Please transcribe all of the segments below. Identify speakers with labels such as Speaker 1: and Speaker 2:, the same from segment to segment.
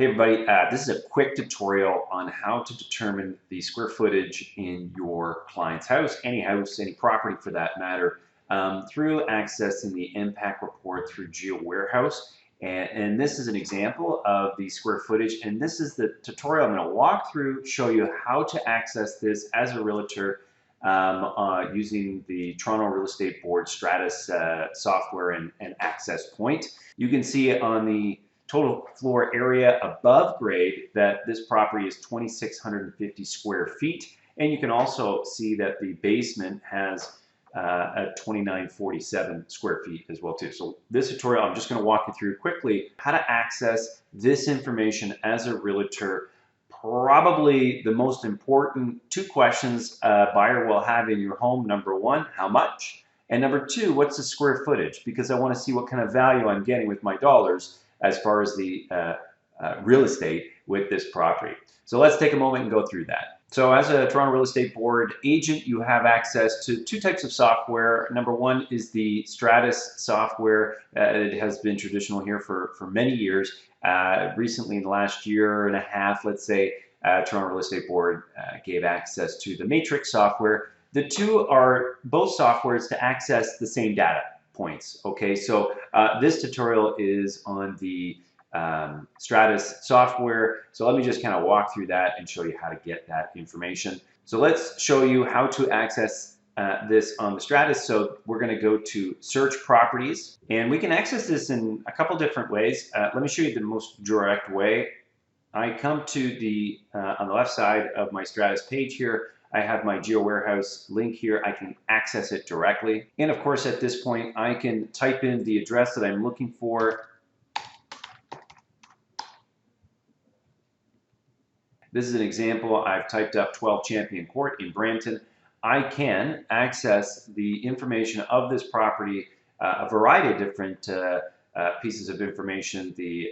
Speaker 1: Hey everybody, this is a quick tutorial on how to determine the square footage in your client's house, any property for that matter, through accessing the impact report through Geowarehouse. And this is an example of the square footage, and this is the tutorial I'm going to walk through, show you how to access this as a realtor using the Toronto Real Estate Board Stratus software and access point. You can see on the total floor area above grade that this property is 2,650 square feet. And you can also see that the basement has a 2,947 square feet as well too. So this tutorial, I'm just going to walk you through quickly how to access this information as a realtor. Probably the most important two questions a buyer will have in your home. Number one, how much? And number two, what's the square footage? Because I want to see what kind of value I'm getting with my dollars as far as the real estate with this property. So let's take a moment and go through that. So as a Toronto Real Estate Board agent, you have access to two types of software. Number one is the Stratus software. It has been traditional here for many years. Recently, in the last year and a half, let's say, Toronto Real Estate Board gave access to the Matrix software. The two are both softwares to access the same data points. Okay, so this tutorial is on the Stratus software. So let me just kind of walk through that and show you how to get that information. So let's show you how to access this on the Stratus. So we're going to go to search properties, and we can access this in a couple different ways. Let me show you the most direct way. I come to the on the left side of my Stratus page here. I have my Geowarehouse link here. I can access it directly. And of course, at this point, I can type in the address that I'm looking for. This is an example. I've typed up 12 Champion Court in Brampton. I can access the information of this property, a variety of different pieces of information, the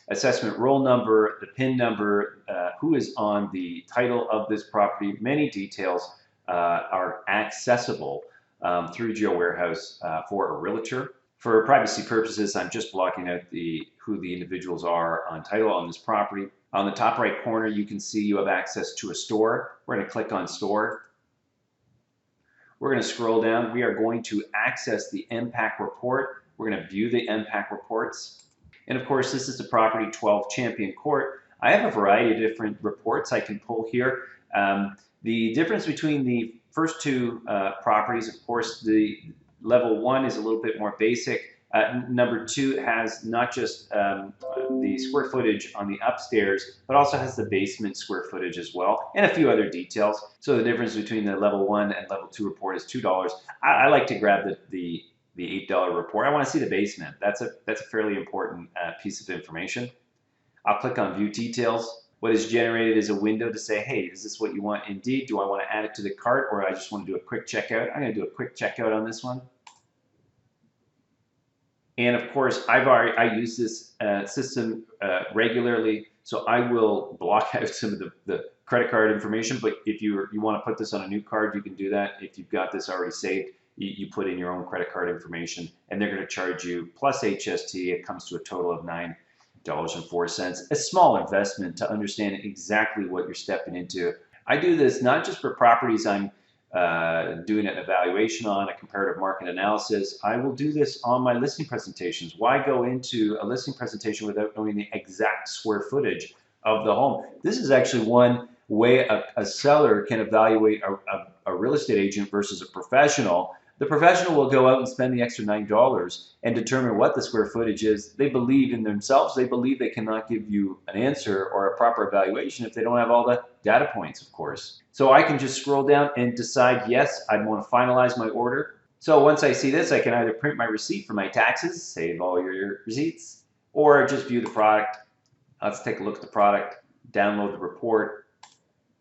Speaker 1: assessment roll number, the PIN number, who is on the title of this property. Many details are accessible through Geowarehouse for a realtor. For privacy purposes, I'm just blocking out who the individuals are on title on this property. On the top right corner, you can see you have access to a store. We're going to click on store. We're going to scroll down. We are going to access the impact report. We're going to view the impact reports. And of course, this is the property 12 Champion Court. I have a variety of different reports I can pull here. The difference between the first two properties, of course, the level one is a little bit more basic. Number two has not just the square footage on the upstairs, but also has the basement square footage as well, and a few other details. So the difference between the level one and level two report is $2. I like to grab the $8 report. I want to see the basement. That's a fairly important piece of information. I'll click on View Details. What is generated is a window to say, hey, is this what you want indeed? Do I want to add it to the cart, or I just want to do a quick checkout? I'm going to do a quick checkout on this one. And of course, I use this system regularly, so I will block out some of the credit card information. But if you want to put this on a new card, you can do that. If you've got this already saved, you put in your own credit card information, and they're going to charge you plus HST. It comes to a total of $9.04. A small investment to understand exactly what you're stepping into. I do this not just for properties I'm doing an evaluation on, a comparative market analysis. I will do this on my listing presentations. Why go into a listing presentation without knowing the exact square footage of the home? This is actually one way a seller can evaluate a real estate agent versus a professional. The professional will go out and spend the extra $9 and determine what the square footage is. They believe in themselves. They believe they cannot give you an answer or a proper evaluation if they don't have all the data points, of course. So I can just scroll down and decide, yes, I want to finalize my order. So once I see this, I can either print my receipt for my taxes, save all your receipts, or just view the product. Let's take a look at the product, download the report,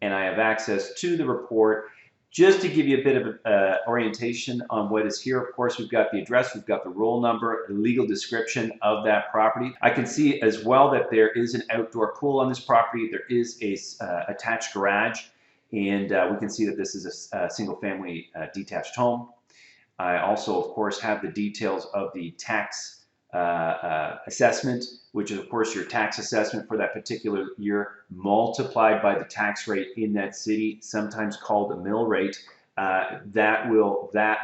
Speaker 1: and I have access to the report. Just to give you a bit of orientation on what is here, of course, we've got the address, we've got the roll number, the legal description of that property. I can see as well that there is an outdoor pool on this property. There is a attached garage, and we can see that this is a single-family detached home. I also, of course, have the details of the tax assessment, which is of course your tax assessment for that particular year, multiplied by the tax rate in that city, sometimes called a mill rate. That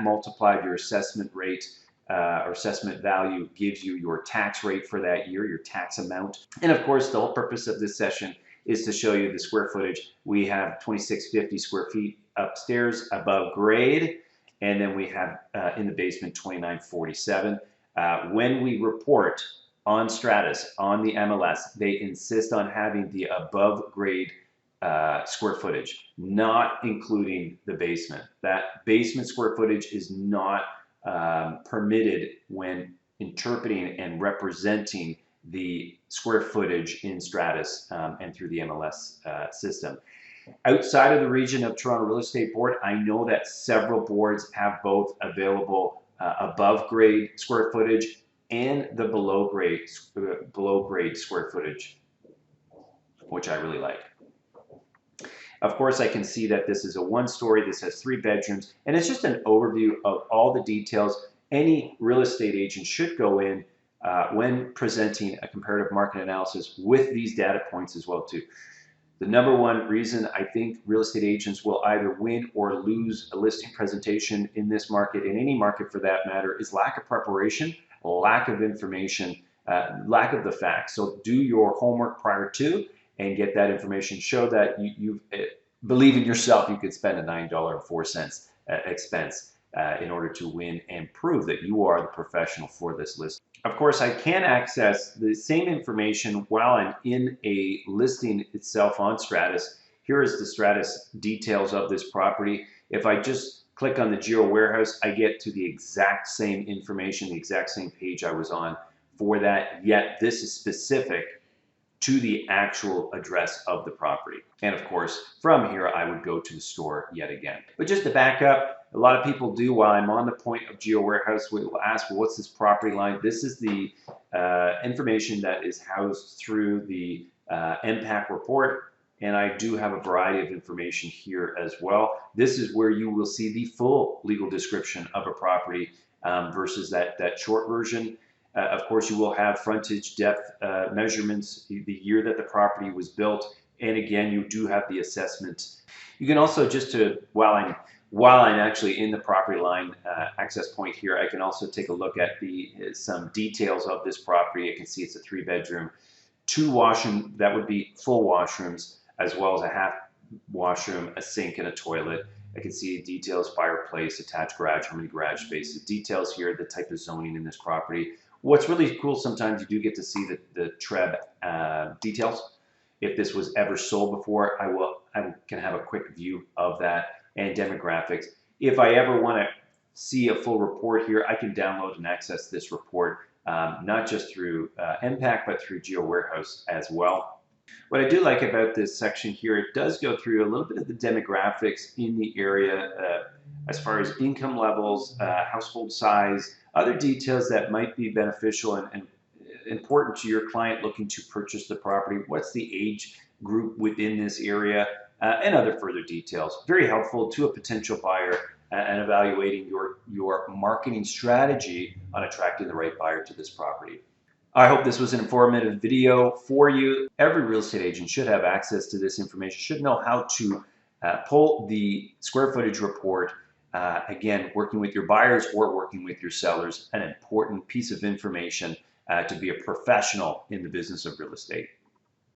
Speaker 1: multiplied your assessment rate or assessment value gives you your tax rate for that year, your tax amount. And of course, the whole purpose of this session is to show you the square footage. We have 2650 square feet upstairs above grade, and then we have in the basement 2947. When we report on Stratus, on the MLS, they insist on having the above grade square footage, not including the basement. That basement square footage is not permitted when interpreting and representing the square footage in Stratus and through the MLS system. Outside of the region of Toronto Real Estate Board, I know that several boards have both available above grade square footage and the below grade square footage, which I really like. Of course, I can see that this is a one-story, this has 3 bedrooms, and it's just an overview of all the details any real estate agent should go in when presenting a comparative market analysis with these data points as well too. The number one reason I think real estate agents will either win or lose a listing presentation in this market, in any market for that matter, is lack of preparation, lack of information, lack of the facts. So do your homework prior to and get that information. Show that you believe in yourself. You could spend a $9.04 expense in order to win and prove that you are the professional for this list. Of course, I can access the same information while I'm in a listing itself on Stratus. Here is the Stratus details of this property. If I just click on the Geowarehouse, I get to the exact same information, the exact same page I was on for that, yet this is specific to the actual address of the property. And of course, from here, I would go to the store yet again. But just to back up, a lot of people do, while I'm on the point of Geowarehouse, will ask, well, what's this property line? This is the information that is housed through the impact report. And I do have a variety of information here as well. This is where you will see the full legal description of a property versus that short version. Of course, you will have frontage depth measurements, the year that the property was built, and again, you do have the assessment. You can also, just to, while I'm actually in the property line access point here, I can also take a look at some details of this property. I can see it's a 3-bedroom, 2 washroom, that would be full washrooms, as well as a half washroom, a sink, and a toilet. I can see details, fireplace, attached garage, how many garage spaces, details here, the type of zoning in this property. What's really cool, sometimes you do get to see the TRREB details. If this was ever sold before, I can have a quick view of that, and demographics. If I ever want to see a full report here, I can download and access this report, not just through Impact, but through Geowarehouse as well. What I do like about this section here, it does go through a little bit of the demographics in the area as far as income levels, household size, other details that might be beneficial and important to your client looking to purchase the property. What's the age group within this area, and other further details. Very helpful to a potential buyer and evaluating your marketing strategy on attracting the right buyer to this property. I hope this was an informative video for you. Every real estate agent should have access to this information, should know how to pull the square footage report. Again, working with your buyers or working with your sellers, an important piece of information to be a professional in the business of real estate.